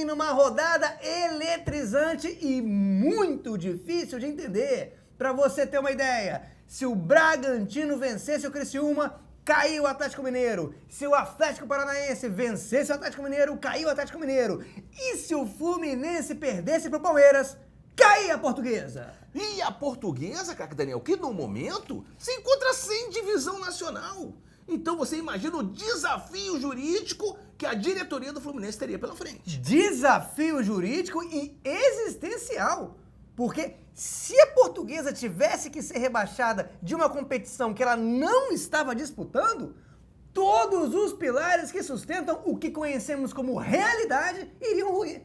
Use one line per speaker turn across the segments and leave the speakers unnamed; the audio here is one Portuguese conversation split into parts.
numa rodada eletrizante e muito difícil de entender. Para você ter uma ideia, se o Bragantino vencesse o Criciúma, caiu o Atlético Mineiro. Se o Atlético Paranaense vencesse o Atlético Mineiro, caiu o Atlético Mineiro. E se o Fluminense perdesse pro Palmeiras, caía a Portuguesa.
E a Portuguesa, craque Daniel, que no momento se encontra sem divisão nacional. Então você imagina o desafio jurídico que a diretoria do Fluminense teria pela frente.
Desafio jurídico e existencial. Porque se a Portuguesa tivesse que ser rebaixada de uma competição que ela não estava disputando, todos os pilares que sustentam o que conhecemos como realidade iriam ruir.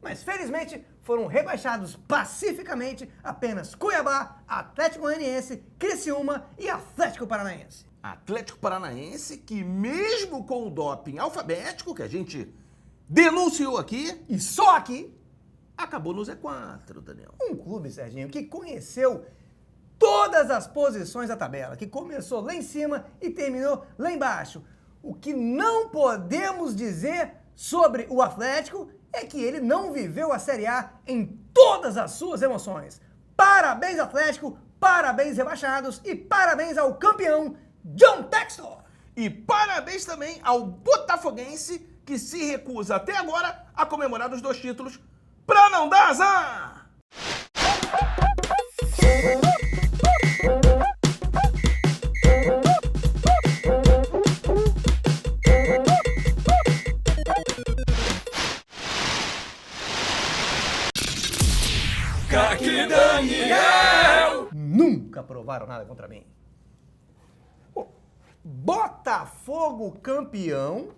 Mas felizmente foram rebaixados pacificamente apenas Cuiabá, Atlético Goianiense, Criciúma e Atlético Paranaense.
Atlético Paranaense que mesmo com o doping alfabético que a gente denunciou aqui,
E só aqui,
acabou no Z4, Daniel.
um clube, Serginho, que conheceu todas as posições da tabela, que começou lá em cima e terminou lá embaixo. O que não podemos dizer sobre o Atlético é que ele não viveu a Série A em todas as suas emoções. Parabéns, Atlético, parabéns, rebaixados, e parabéns ao campeão John Textor.
E parabéns também ao botafoguense que se recusa até agora a comemorar os 2 títulos pra não dar azar! Craque Daniel!
Nunca provaram nada contra mim. Botafogo campeão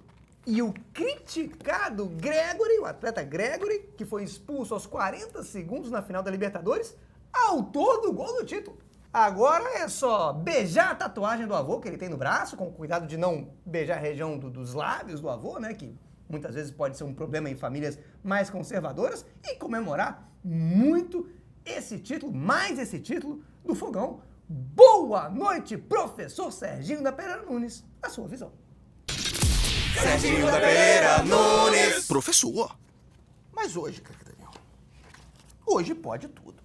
e o criticado Gregory, o atleta Gregory, que foi expulso aos 40 segundos na final da Libertadores, autor do gol do título. Agora é só beijar a tatuagem do avô que ele tem no braço, com cuidado de não beijar a região dos lábios do avô, né, que muitas vezes pode ser um problema em famílias mais conservadoras, e comemorar muito esse título, mais esse título do Fogão. Boa noite, professor Serginho da Pereira Nunes, a sua visão.
Serginho da Pereira Nunes! Professor, mas hoje, craque Daniel, hoje pode tudo.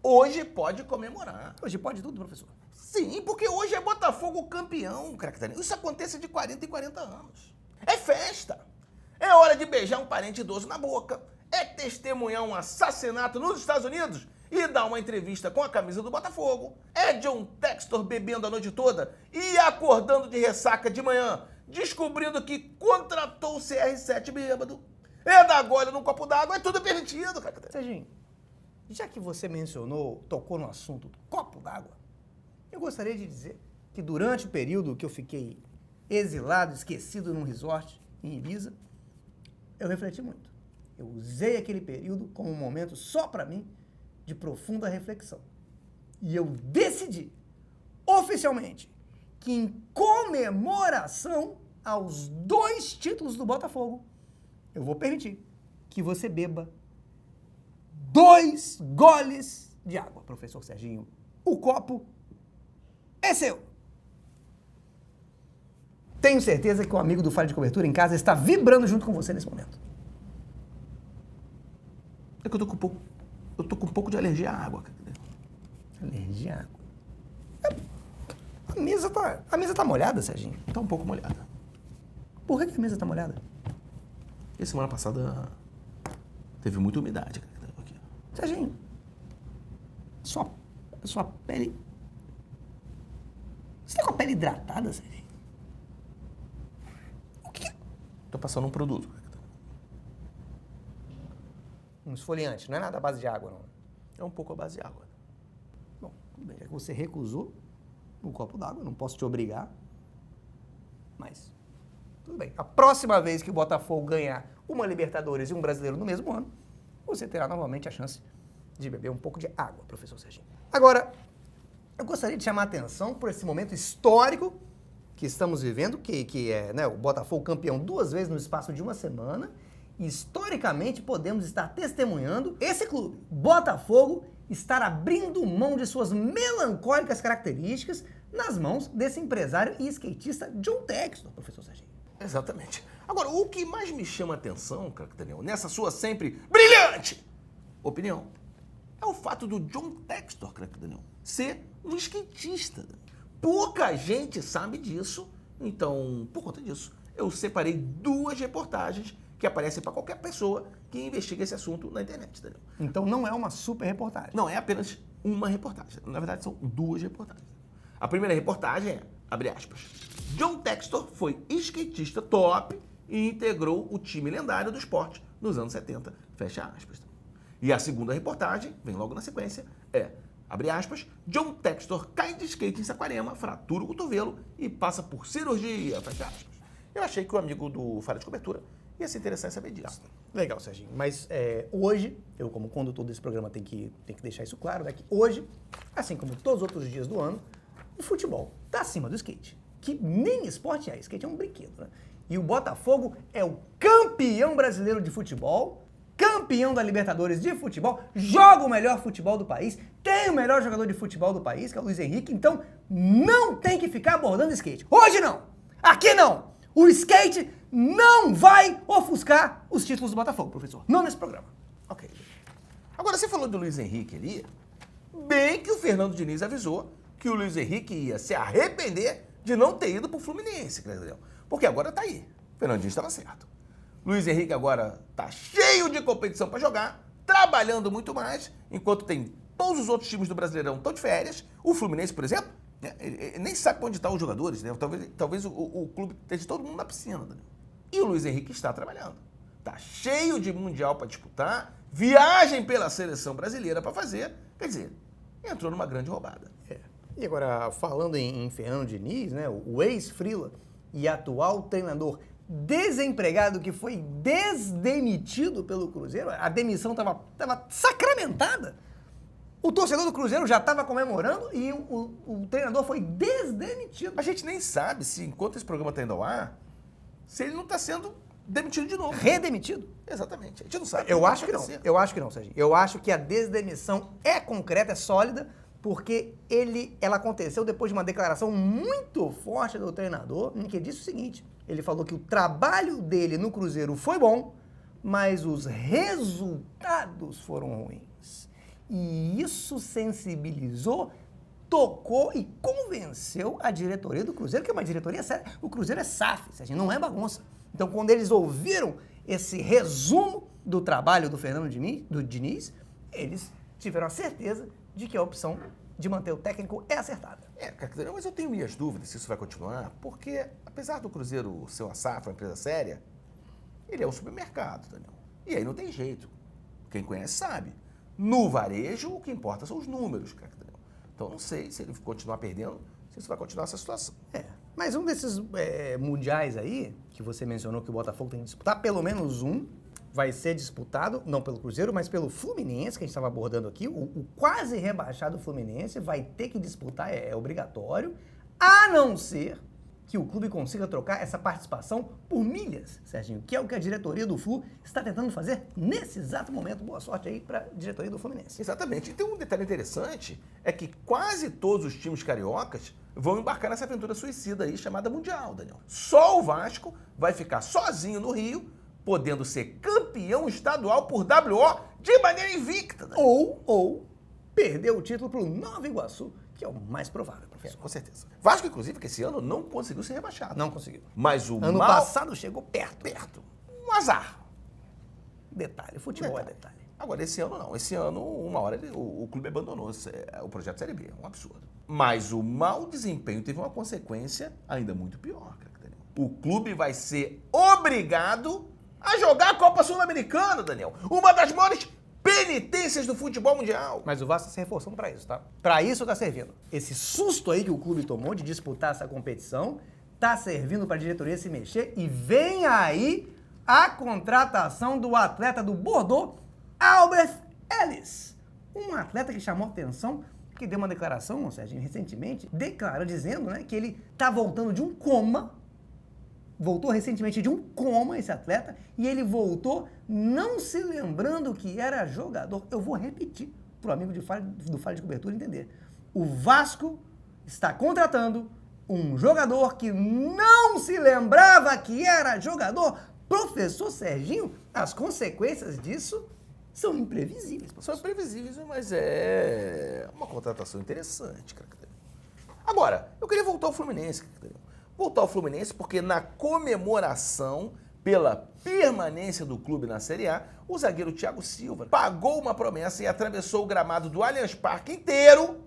Hoje pode comemorar.
Hoje pode tudo, professor.
Sim, porque hoje é Botafogo campeão, craque Daniel. Isso acontece de 40 em 40 anos. É festa. É hora de beijar um parente idoso na boca. É testemunhar um assassinato nos Estados Unidos e dar uma entrevista com a camisa do Botafogo. É John Textor bebendo a noite toda e acordando de ressaca de manhã, descobrindo que contratou o CR7 bêbado. É dar gole num copo d'água, é tudo permitido, cara.
Serginho, já que você tocou no assunto do copo d'água, eu gostaria de dizer que durante o período que eu fiquei exilado, esquecido num resort em Ibiza, eu refleti muito. Eu usei aquele período como um momento só para mim de profunda reflexão. E eu decidi, oficialmente, que em comemoração aos 2 títulos do Botafogo, eu vou permitir que você beba 2 goles de água, professor Serginho. O copo é seu. Tenho certeza que o amigo do Falha de Cobertura em casa está vibrando junto com você nesse momento.
É que eu tô com um pouco de alergia à água, cara.
Alergia à água? A mesa tá molhada, Serginho.
Tá um pouco molhada.
Por que a mesa tá molhada?
E semana passada teve muita umidade, cara. Aqui.
Serginho, sua pele... Você tá com a pele hidratada, Serginho? O que?
Tô passando um produto.
Um esfoliante, não é nada à base de água, não.
É um pouco a base de água.
Bom, tudo bem, já que você recusou um copo d'água, não posso te obrigar, mas tudo bem. A próxima vez que o Botafogo ganhar uma Libertadores e um Brasileiro no mesmo ano, você terá novamente a chance de beber um pouco de água, professor Serginho. Agora, eu gostaria de chamar a atenção por esse momento histórico que estamos vivendo, que é, né, o Botafogo campeão 2 vezes no espaço de uma semana. Historicamente, podemos estar testemunhando esse clube, Botafogo, estar abrindo mão de suas melancólicas características nas mãos desse empresário e skatista John Textor, professor Serginho.
Exatamente. Agora, o que mais me chama a atenção, craque Daniel, nessa sua sempre brilhante opinião, é o fato do John Textor, craque Daniel, ser um skatista. Pouca gente sabe disso, então, por conta disso, eu separei 2 reportagens que aparecem para qualquer pessoa que investiga esse assunto na internet, Daniel.
Então não é uma super reportagem.
Não, é apenas uma reportagem. Na verdade, são 2 reportagens. A primeira reportagem é, abre aspas, John Textor foi skatista top e integrou o time lendário do esporte nos anos 70, fecha aspas. E a segunda reportagem, vem logo na sequência, é, abre aspas, John Textor cai de skate em Saquarema, fratura o cotovelo e passa por cirurgia, fecha aspas. Eu achei que o amigo do Falha de Cobertura ia se interessar em saber disso.
Legal, Serginho. Mas hoje, eu como condutor desse programa tenho que deixar isso claro, né? Que hoje, assim como todos os outros dias do ano, o futebol tá acima do skate. Que nem esporte é, skate é um brinquedo, né? E o Botafogo é o campeão brasileiro de futebol, campeão da Libertadores de futebol, joga o melhor futebol do país, tem o melhor jogador de futebol do país, que é o Luiz Henrique, então não tem que ficar abordando skate. Hoje não! Aqui não! O skate não vai ofuscar os títulos do Botafogo, professor. Não nesse programa.
Ok. Agora, você falou do Luiz Henrique ali, bem que o Fernando Diniz avisou que o Luiz Henrique ia se arrepender de não ter ido pro Fluminense, entendeu? Porque agora tá aí. O Fernando Diniz estava certo. Luiz Henrique agora tá cheio de competição para jogar, trabalhando muito mais, enquanto tem todos os outros times do Brasileirão estão de férias. O Fluminense, por exemplo, ele nem sabe onde estão os jogadores, né? Talvez o clube esteja todo mundo na piscina, né? E o Luiz Henrique está trabalhando. Tá cheio de mundial para disputar, viagem pela seleção brasileira para fazer. Quer dizer, entrou numa grande roubada.
E agora, falando em Fernando Diniz, né, o ex-Frila e atual treinador desempregado que foi desdemitido pelo Cruzeiro, a demissão estava sacramentada. O torcedor do Cruzeiro já estava comemorando e o treinador foi desdemitido.
A gente nem sabe se, enquanto esse programa está indo ao ar, se ele não está sendo demitido de novo.
Redemitido?
Exatamente. A gente não sabe.
Eu acho que não. Eu acho que não, Serginho. Eu acho que a desdemissão é concreta, é sólida, porque ela aconteceu depois de uma declaração muito forte do treinador, em que disse o seguinte, ele falou que o trabalho dele no Cruzeiro foi bom, mas os resultados foram ruins. E isso sensibilizou, tocou e convenceu a diretoria do Cruzeiro, que é uma diretoria séria. O Cruzeiro é SAF, Serginho, não é bagunça. Então, quando eles ouviram esse resumo do trabalho do Fernando Diniz, eles tiveram a certeza de que a opção de manter o técnico é acertada.
Mas eu tenho minhas dúvidas se isso vai continuar, porque apesar do Cruzeiro ser uma SAF, uma empresa séria, ele é um supermercado, Daniel. E aí não tem jeito. Quem conhece sabe. No varejo, o que importa são os números, Daniel. Então não sei se ele continuar perdendo, se isso vai continuar essa situação.
Mas um desses mundiais aí, que você mencionou que o Botafogo tem que disputar, pelo menos um, vai ser disputado, não pelo Cruzeiro, mas pelo Fluminense, que a gente estava abordando aqui. O quase rebaixado Fluminense vai ter que disputar, é obrigatório, a não ser que o clube consiga trocar essa participação por milhas, Serginho, que é o que a diretoria do Flu está tentando fazer nesse exato momento. Boa sorte aí para a diretoria do Fluminense.
Exatamente. E tem um detalhe interessante, é que quase todos os times cariocas vão embarcar nessa aventura suicida aí chamada Mundial, Daniel. Só o Vasco vai ficar sozinho no Rio, podendo ser campeão estadual por WO de maneira invicta.
Ou perder o título para o Nova Iguaçu, que é o mais provável, professor.
Com certeza. Vasco, inclusive, que esse ano não conseguiu ser rebaixado.
Não conseguiu.
Mas o
ano passado chegou perto.
Um azar.
Detalhe, futebol é detalhe.
Agora, esse ano não. Esse ano, uma hora, o clube abandonou o projeto Série B. É um absurdo. Mas o mau desempenho teve uma consequência ainda muito pior, Daniel. O clube vai ser obrigado a jogar a Copa Sul-Americana, Daniel. Uma das maiores penitências do futebol mundial.
Mas o Vasco está se reforçando para isso, tá? Para isso está servindo. Esse susto aí que o clube tomou de disputar essa competição está servindo para a diretoria se mexer e vem aí a contratação do atleta do Bordeaux, Albert Ellis. Um atleta que chamou atenção, que deu uma declaração, Serginho, recentemente, dizendo, né, que ele está voltando de um coma. Voltou recentemente de um coma esse atleta e ele voltou não se lembrando que era jogador. Eu vou repetir para o amigo do Falha de Cobertura entender. O Vasco está contratando Um jogador que não se lembrava que era jogador. Professor Serginho, as consequências disso são imprevisíveis.
São imprevisíveis, mas é uma contratação interessante, cara. Agora, eu queria voltar ao Fluminense, cara. Voltar ao Fluminense porque na comemoração pela permanência do clube na Série A, o zagueiro Thiago Silva pagou uma promessa e atravessou o gramado do Allianz Parque inteiro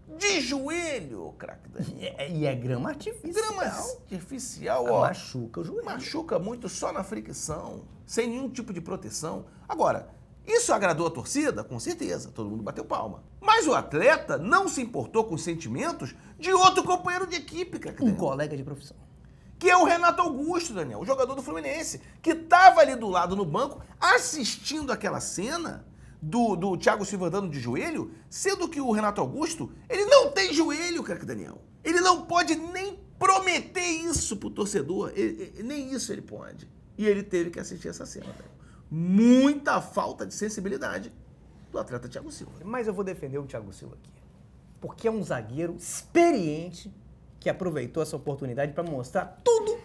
de joelho, craque.
E é grama artificial.
Grama artificial, ó.
Machuca o joelho.
Machuca muito só na fricção, sem nenhum tipo de proteção. Agora, isso agradou a torcida? Com certeza, todo mundo bateu palma. Mas o atleta não se importou com os sentimentos de outro companheiro de equipe, craque.
Um colega de profissão.
Que é o Renato Augusto, Daniel, o jogador do Fluminense, que estava ali do lado no banco assistindo aquela cena do Thiago Silva andando de joelho, sendo que o Renato Augusto, ele não tem joelho, craque Daniel. Ele não pode nem prometer isso pro torcedor, nem isso ele pode. E ele teve que assistir essa cena, Daniel. Muita falta de sensibilidade do atleta Thiago Silva.
Mas eu vou defender o Thiago Silva aqui, porque é um zagueiro experiente que aproveitou essa oportunidade para mostrar tudo,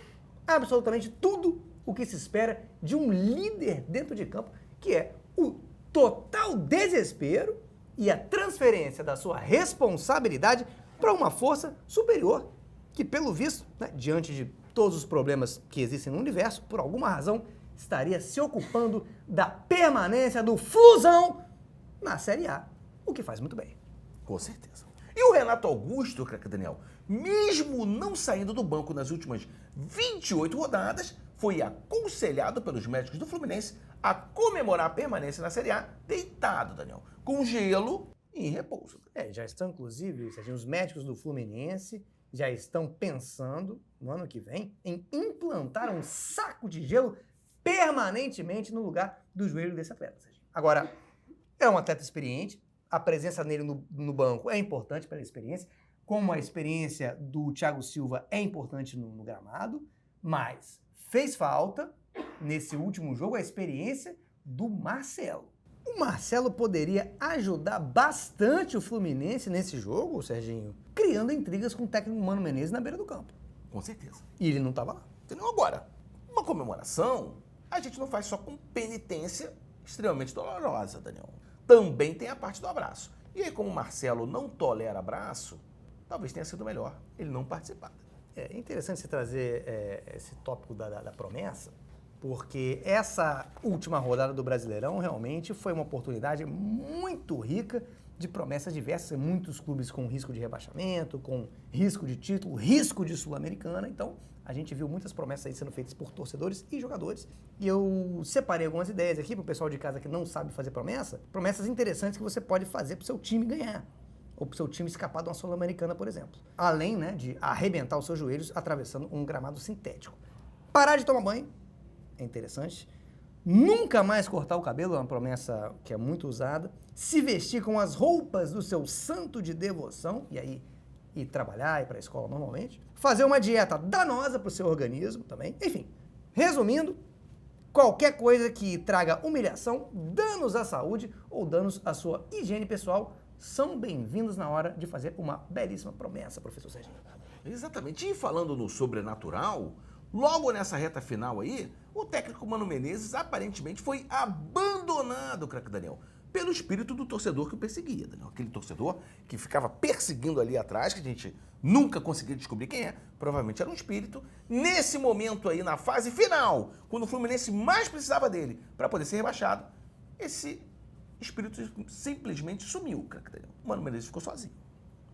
absolutamente tudo, o que se espera de um líder dentro de campo, que é o total desespero e a transferência da sua responsabilidade para uma força superior, que pelo visto, né, diante de todos os problemas que existem no universo, por alguma razão, estaria se ocupando da permanência do Flusão na Série A, o que faz muito bem.
Com certeza. E o Renato Augusto, craque Daniel, mesmo não saindo do banco nas últimas 28 rodadas, foi aconselhado pelos médicos do Fluminense a comemorar a permanência na Série A deitado, Daniel, com gelo e em repouso.
Já estão, inclusive, Serginho, os médicos do Fluminense já estão pensando, no ano que vem, em implantar um saco de gelo permanentemente no lugar do joelho desse atleta, Serginho. Agora, é um atleta experiente, a presença nele no banco é importante pela experiência, como a experiência do Thiago Silva é importante no gramado, mas fez falta, nesse último jogo, a experiência do Marcelo. O Marcelo poderia ajudar bastante o Fluminense nesse jogo, Serginho, criando intrigas com o técnico Mano Menezes na beira do campo.
Com certeza.
E ele não estava lá.
Entendeu? Agora, uma comemoração, a gente não faz só com penitência extremamente dolorosa, Daniel. Também tem a parte do abraço. E aí, como o Marcelo não tolera abraço, talvez tenha sido melhor ele não participar.
É interessante você trazer esse tópico da promessa, porque essa última rodada do Brasileirão realmente foi uma oportunidade muito rica de promessas diversas, muitos clubes com risco de rebaixamento, com risco de título, risco de Sul-Americana, então a gente viu muitas promessas aí sendo feitas por torcedores e jogadores, e eu separei algumas ideias aqui para o pessoal de casa que não sabe fazer promessas interessantes que você pode fazer para o seu time ganhar, ou para o seu time escapar de uma Sul-Americana, por exemplo. Além, né, de arrebentar os seus joelhos atravessando um gramado sintético. Parar de tomar banho, é interessante. Nunca mais cortar o cabelo, é uma promessa que é muito usada. Se vestir com as roupas do seu santo de devoção, e aí ir trabalhar, ir para a escola normalmente. Fazer uma dieta danosa para o seu organismo também. Enfim, resumindo, qualquer coisa que traga humilhação, danos à saúde ou danos à sua higiene pessoal são bem-vindos na hora de fazer uma belíssima promessa, professor Serginho.
Exatamente. E falando no sobrenatural, logo nessa reta final aí, o técnico Mano Menezes aparentemente foi abandonado, craque Daniel, pelo espírito do torcedor que o perseguia, Daniel. Aquele torcedor que ficava perseguindo ali atrás, que a gente nunca conseguiu descobrir quem é, provavelmente era um espírito. Nesse momento aí, na fase final, quando o Fluminense mais precisava dele para poder ser rebaixado, esse espírito simplesmente sumiu, craque Daniel. O Mano Menezes ficou sozinho.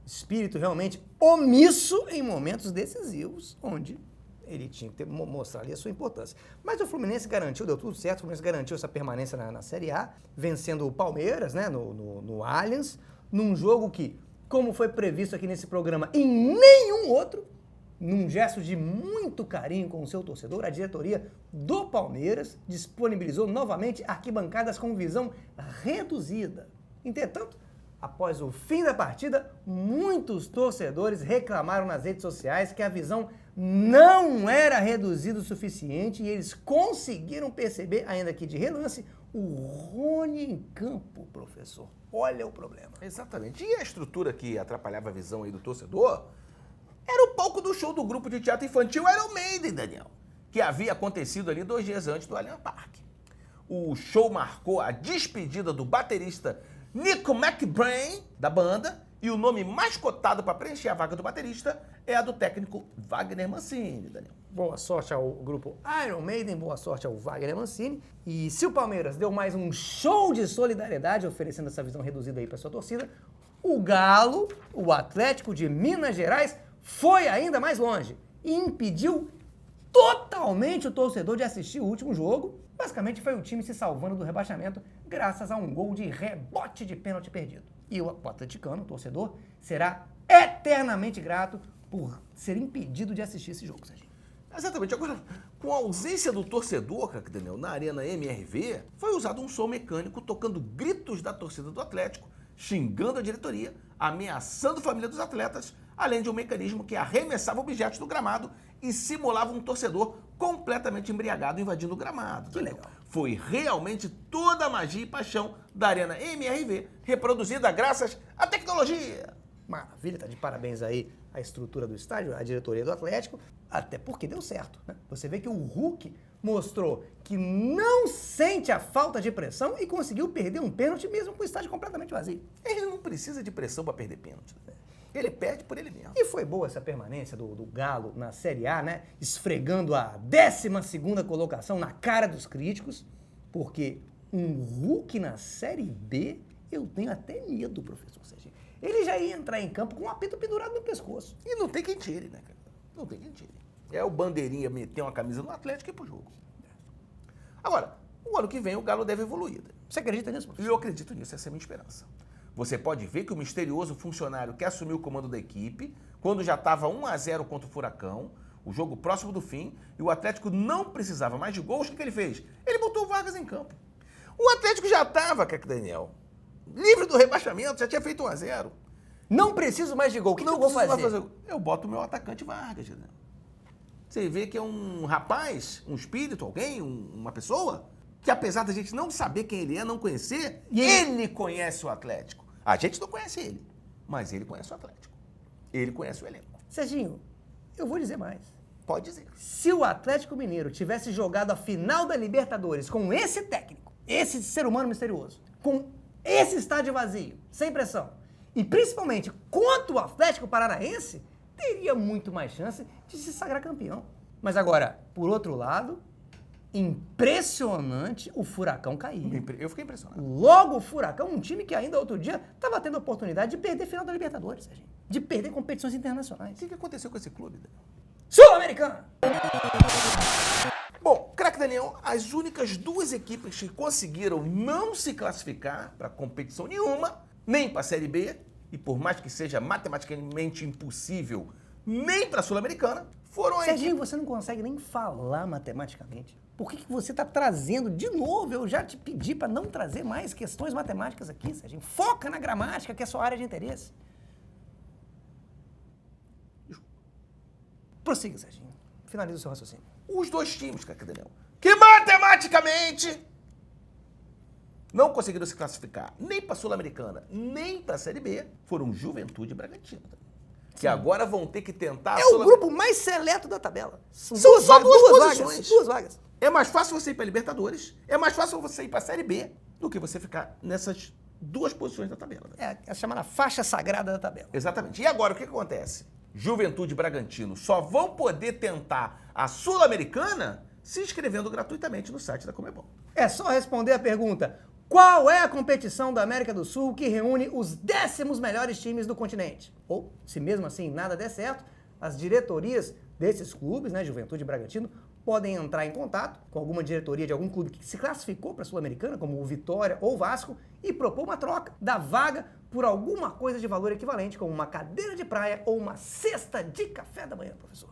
Espírito realmente omisso em momentos decisivos, onde ele tinha que mostrar ali a sua importância. Mas o Fluminense garantiu, deu tudo certo, o Fluminense garantiu essa permanência na Série A, vencendo o Palmeiras, né, no Allianz, num jogo que, como foi previsto aqui nesse programa, em nenhum outro, num gesto de muito carinho com o seu torcedor, a diretoria do Palmeiras disponibilizou novamente arquibancadas com visão reduzida. Entretanto, após o fim da partida, muitos torcedores reclamaram nas redes sociais que a visão não era reduzida o suficiente e eles conseguiram perceber, ainda que de relance, o Rony em campo, professor. Olha o problema.
Exatamente. E a estrutura que atrapalhava a visão aí do torcedor era o palco do show do grupo de teatro infantil Iron Maiden, Daniel, que havia acontecido ali 2 dias antes do Allianz Parque. O show marcou a despedida do baterista Nico McBrain, da banda, e o nome mais cotado para preencher a vaga do baterista é a do técnico Wagner Mancini, Daniel.
Boa sorte ao grupo Iron Maiden, boa sorte ao Wagner Mancini. E se o Palmeiras deu mais um show de solidariedade, oferecendo essa visão reduzida aí para sua torcida, o Galo, o Atlético de Minas Gerais, foi ainda mais longe e impediu totalmente o torcedor de assistir o último jogo. Basicamente foi o time se salvando do rebaixamento graças a um gol de rebote de pênalti perdido. E o atleticano, o torcedor, será eternamente grato por ser impedido de assistir esse jogo, Serginho.
Exatamente. Agora, com a ausência do torcedor, Daniel, na Arena MRV, foi usado um som mecânico tocando gritos da torcida do Atlético, xingando a diretoria, ameaçando a família dos atletas, além de um mecanismo que arremessava objetos do gramado e simulava um torcedor completamente embriagado invadindo o gramado.
Que legal.
Foi realmente toda a magia e paixão da Arena MRV, reproduzida graças à tecnologia.
Maravilha, tá de parabéns aí a estrutura do estádio, a diretoria do Atlético, até porque deu certo, né? Você vê que o Hulk mostrou que não sente a falta de pressão e conseguiu perder um pênalti mesmo com o estádio completamente vazio.
Ele não precisa de pressão para perder pênalti. Ele perde por ele mesmo.
E foi boa essa permanência do Galo na Série A, né? Esfregando a 12ª colocação na cara dos críticos, porque um Hulk na Série B, eu tenho até medo, professor Serginho. Ele já ia entrar em campo com um apito pendurado no pescoço.
E não tem quem tire, né, cara? Não tem quem tire. É o bandeirinha meter uma camisa no Atlético e ir pro jogo. Agora, o ano que vem o Galo deve evoluir.
Você acredita nisso,
E
professor?
eu acredito nisso, essa é a minha esperança. Você pode ver que o misterioso funcionário que assumiu o comando da equipe, quando já estava 1-0 contra o Furacão, o jogo próximo do fim, e o Atlético não precisava mais de gols, o que ele fez? Ele botou o Vargas em campo. O Atlético já estava, Daniel, livre do rebaixamento, já tinha feito 1-0.
Não preciso mais de gol. O que eu vou
precisa
fazer?
mais Eu boto o meu atacante Vargas, Daniel. Você vê que é um rapaz, um espírito, alguém, uma pessoa, que apesar da gente não saber quem ele é, não conhecer, ele conhece o Atlético. A gente não conhece ele, mas ele conhece o Atlético. Ele conhece o elenco.
Serginho, eu vou dizer mais.
Pode dizer.
Se o Atlético Mineiro tivesse jogado a final da Libertadores com esse técnico, esse ser humano misterioso, com esse estádio vazio, sem pressão, e principalmente contra o Atlético Paranaense, teria muito mais chance de se sagrar campeão. Mas agora, por outro lado, impressionante o Furacão cair.
Eu fiquei impressionado.
Logo o Furacão, um time que ainda outro dia estava tendo a oportunidade de perder final da Libertadores, Serginho. De perder competições internacionais.
O que aconteceu com esse clube, Daniel?
Sul-Americana!
Bom, craque Daniel, as únicas 2 equipes que conseguiram não se classificar para competição nenhuma, nem para a Série B, e por mais que seja matematicamente impossível, nem para a Sul-Americana, foram a
Serginho, você não consegue nem falar matematicamente. Por que você está trazendo de novo? Eu já te pedi para não trazer mais questões matemáticas aqui, Serginho. Foca na gramática, que é a sua área de interesse. Prossiga, Serginho. Finaliza o seu raciocínio.
Os 2 times, craque Daniel, que matematicamente não conseguiram se classificar nem para a Sul-Americana, nem para a Série B, foram Juventude e Bragantino. Que agora vão ter que tentar...
É o grupo mais seleto da tabela.
São só duas
vagas.
posições.
2 vagas.
É mais fácil você ir para a Libertadores, é mais fácil você ir para a Série B do que você ficar nessas 2 posições da tabela.
É a chamada faixa sagrada da tabela.
Exatamente. E agora, o que acontece? Juventude e Bragantino só vão poder tentar a Sul-Americana se inscrevendo gratuitamente no site da Conmebol.
É só responder a pergunta: qual é a competição da América do Sul que reúne os 10º melhores times do continente? Ou, se mesmo assim nada der certo, as diretorias desses clubes, né, Juventude e Bragantino, podem entrar em contato com alguma diretoria de algum clube que se classificou para a Sul-Americana, como o Vitória ou o Vasco, e propor uma troca da vaga por alguma coisa de valor equivalente, como uma cadeira de praia ou uma cesta de café da manhã, professor.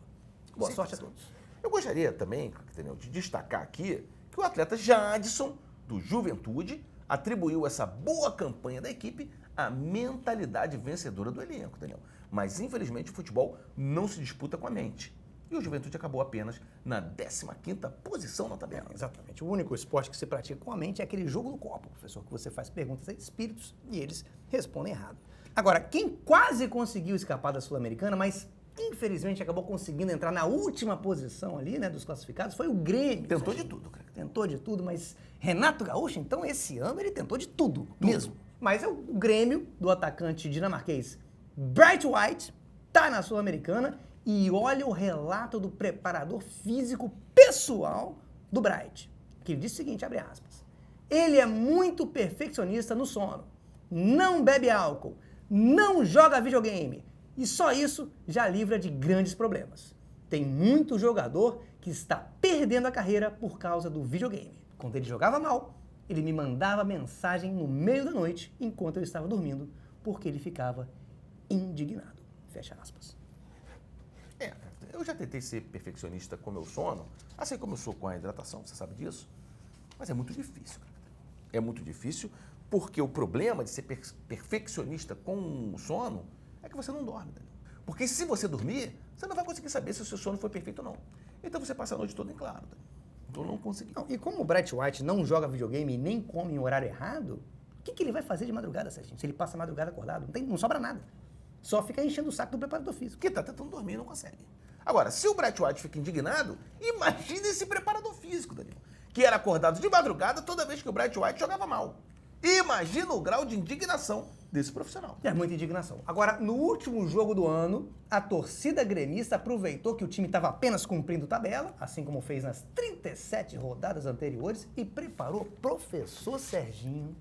Boa sorte a todos.
Eu gostaria também, Daniel, de destacar aqui que o atleta Jadson, do Juventude, atribuiu essa boa campanha da equipe à mentalidade vencedora do elenco, Daniel. Mas, infelizmente, o futebol não se disputa com a mente. E o Juventude acabou apenas na 15ª posição na tabela.
Exatamente. O único esporte que se pratica com a mente é aquele jogo do copo, professor, que você faz perguntas a espíritos e eles respondem errado. Agora, quem quase conseguiu escapar da Sul-Americana, mas infelizmente acabou conseguindo entrar na última posição ali, né, dos classificados, foi o Grêmio.
Tentou de tudo, cara.
Tentou de tudo, mas Renato Gaúcho, então, esse ano ele tentou de tudo mesmo. Mas é o Grêmio, do atacante dinamarquês Bright White, tá na Sul-Americana e olha o relato do preparador físico pessoal do Bright, que ele diz o seguinte, abre aspas, ele é muito perfeccionista no sono, não bebe álcool, não joga videogame e só isso já livra de grandes problemas. Tem muito jogador que está perdendo a carreira por causa do videogame. Quando ele jogava mal, ele me mandava mensagem no meio da noite enquanto eu estava dormindo, porque ele ficava indignado. Fecha aspas.
Eu já tentei ser perfeccionista com o meu sono, assim como eu sou com a hidratação, você sabe disso, mas é muito difícil, cara. É muito difícil porque o problema de ser perfeccionista com o sono é que você não dorme, Daniel. Porque se você dormir, você não vai conseguir saber se o seu sono foi perfeito ou não. Então você passa a noite toda em claro, Daniel. Então não consegui.
Não, e como o Bright White não joga videogame e nem come em horário errado, o que ele vai fazer de madrugada, Serginho? Se ele passa a madrugada acordado, não sobra nada. Só fica enchendo o saco do preparador físico.
Que tá tentando dormir e não consegue. Agora, se o Bright White fica indignado, imagine esse preparador físico, Danilo, que era acordado de madrugada toda vez que o Bright White jogava mal. Imagina o grau de indignação desse profissional.
É muita indignação. Agora, no último jogo do ano, a torcida gremista aproveitou que o time estava apenas cumprindo tabela, assim como fez nas 37 rodadas anteriores, e preparou professor Serginho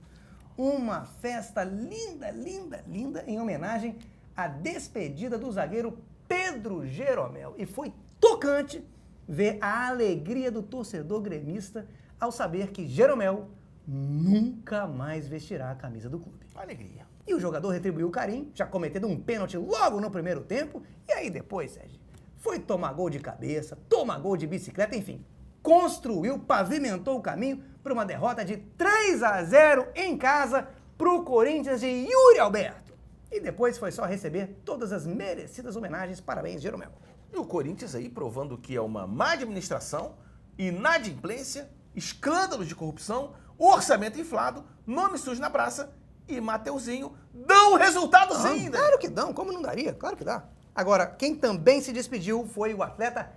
uma festa linda, linda, linda, em homenagem à despedida do zagueiro Pedro Jeromel. E foi tocante ver a alegria do torcedor gremista ao saber que Jeromel nunca mais vestirá a camisa do clube.
Alegria.
E o jogador retribuiu o carinho, já cometendo um pênalti logo no primeiro tempo, e aí depois, Sérgio, foi tomar gol de cabeça, tomar gol de bicicleta, enfim, construiu, pavimentou o caminho para uma derrota de 3-0 em casa para o Corinthians de Yuri Alberto. E depois foi só receber todas as merecidas homenagens. Parabéns, Jeromel.
E o Corinthians aí provando que é uma má administração, inadimplência, escândalos de corrupção, orçamento inflado, nome sujo na praça e Mateuzinho dão resultado sim, né?
Claro que dão, como não daria? Claro que dá. Agora, quem também se despediu foi o atleta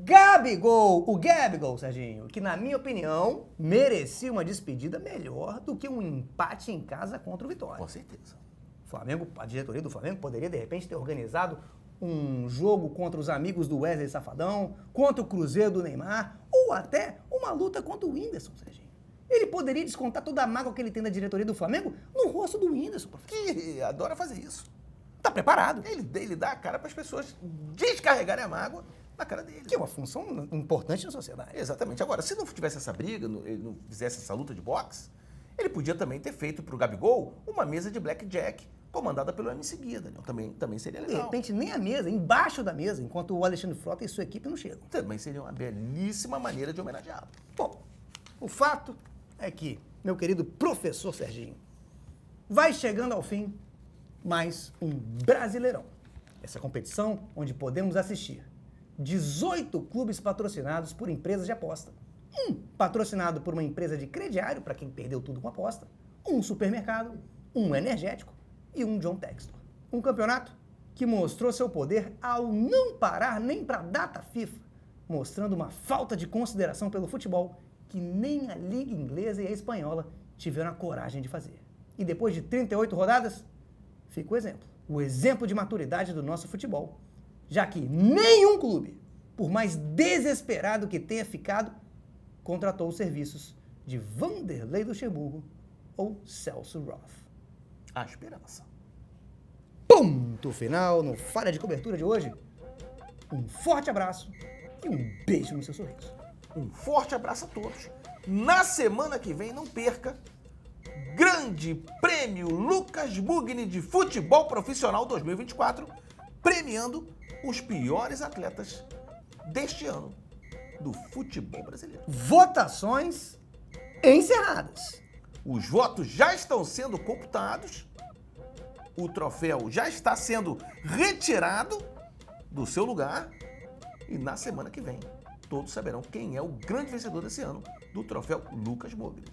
Gabigol, o Gabigol, Serginho, que na minha opinião merecia uma despedida melhor do que um empate em casa contra o Vitória.
Com certeza.
Flamengo, a diretoria do Flamengo poderia de repente ter organizado um jogo contra os amigos do Wesley Safadão, contra o Cruzeiro do Neymar, ou até uma luta contra o Whindersson, Serginho. Ele poderia descontar toda a mágoa que ele tem da diretoria do Flamengo no rosto do Whindersson, professor.
Que adora fazer isso.
Tá preparado.
Ele dá a cara para as pessoas descarregarem a mágoa na cara dele.
Que é uma função importante na sociedade.
Exatamente. Agora, se não tivesse essa briga, ele não fizesse essa luta de boxe, ele podia também ter feito pro Gabigol uma mesa de blackjack comandada pelo MC Guia, Daniel. Também seria legal.
De repente, nem a mesa, embaixo da mesa, enquanto o Alexandre Frota e sua equipe não chegam.
Também seria uma belíssima maneira de homenageá-lo.
Bom, o fato é que, meu querido professor Serginho, vai chegando ao fim mais um Brasileirão. Essa competição onde podemos assistir 18 clubes patrocinados por empresas de aposta. Um patrocinado por uma empresa de crediário, para quem perdeu tudo com aposta. Um supermercado, um energético e um John Textor. Um campeonato que mostrou seu poder ao não parar nem para a data FIFA, mostrando uma falta de consideração pelo futebol que nem a Liga Inglesa e a Espanhola tiveram a coragem de fazer. E depois de 38 rodadas, fica o exemplo. O exemplo de maturidade do nosso futebol, já que nenhum clube, por mais desesperado que tenha ficado, contratou os serviços de Vanderlei Luxemburgo ou Celso Roth.
A esperança.
Ponto final no Falha de Cobertura de hoje. Um forte abraço e um beijo no seu sorriso.
Um forte abraço a todos. Na semana que vem, não perca, Grande Prêmio Lucas Mugni de Futebol Profissional 2024, premiando os piores atletas deste ano do futebol brasileiro.
Votações encerradas.
Os votos já estão sendo computados, o troféu já está sendo retirado do seu lugar e na semana que vem todos saberão quem é o grande vencedor desse ano do troféu Lucas Mugni.